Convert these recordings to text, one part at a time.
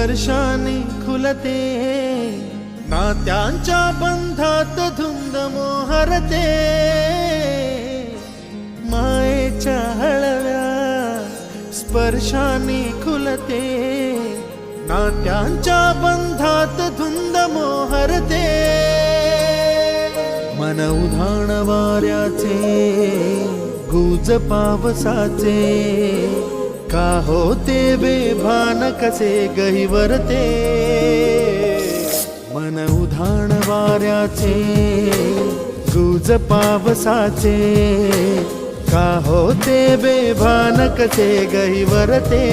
स्पर्शाने खुलते, नात्यांच्या बंधात धुंद मोहरते, मायेच्या हळव्या स्पर्शाने खुलते, नात्यांच्या बंधात धुंद मोहरते, मन उधाण वाऱ्याचे गुज पावसाचे, का होते बेभान कसे गहिवरते, मन उधाण वाऱ्याचे गुज पावसाचे, का होते बेभान कसे गहिवरते,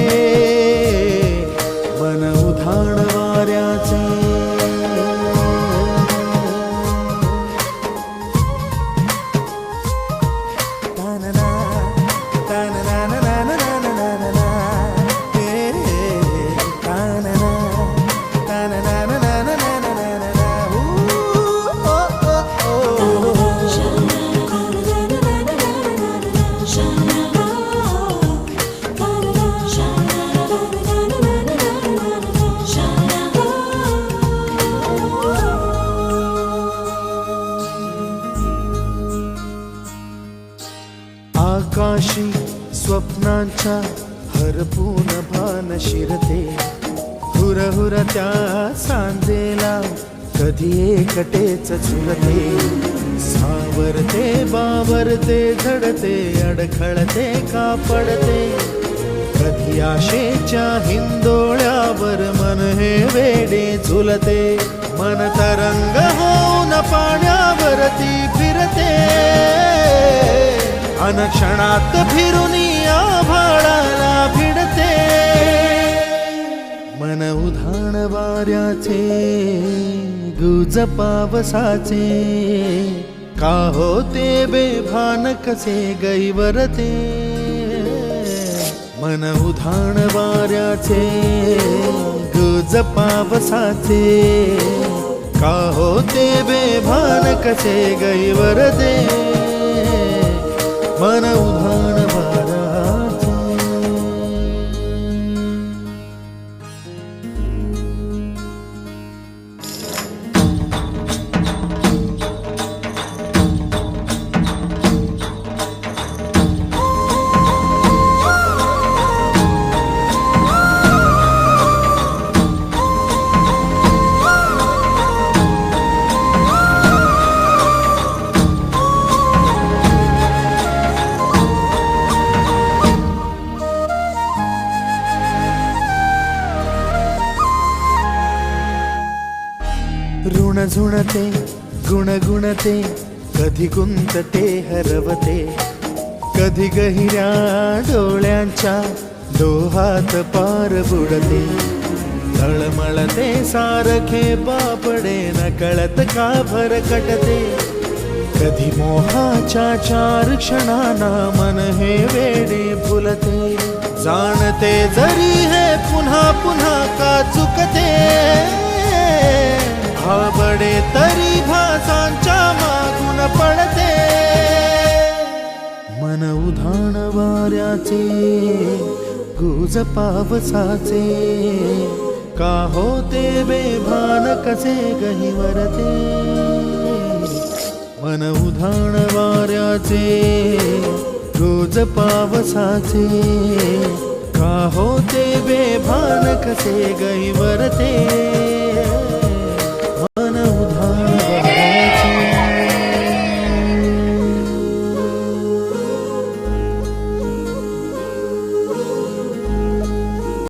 मन उधाण वाऱ्याचे. आकाशी स्वप्नांच्या हरपून भान शिरते, हुरहुर त्या सांजेला कधी एकटेच झुलते, सावरते बावरते झडते, अडखळते का पडते, कधी आशेच्या हिंदोळ्यावर मन हे वेडे झुलते, मन तरंग होऊन पाण्यावरती फिरते, अनक्षणात फिरुनी आभाळाला भिडते, मन उधाण वाऱ्याचे गुज पावसाचे, का होते बेभान कसे गहिवरते, मन उधाण वाऱ्याचे गुज पावसाचे, का होते बेभान कसे गहिवरते, मन उधाण वाऱ्याचे. ऋण झुणते गुणगुणते, कधी गुंतते हरवते, कधी गहिऱ्या डोळ्यांच्या डोहात पार बुडते, तळमळते सारखे बापडे नकळत का भरकटते, कधी मोहाच्या चार क्षणांना मन हे वेडे फुलते, जाणते जरी हे पुन्हा पुन्हा का चुकते, भाबडे तरी भासांच्या मागून पडते, मन उधाण वाऱ्याचे गुज पावसाचे, का होते बेभान कसे गहिवरते, मन उधाण वाऱ्याचे गुज पावसाचे, का होते बेभान कसे गहिवरते.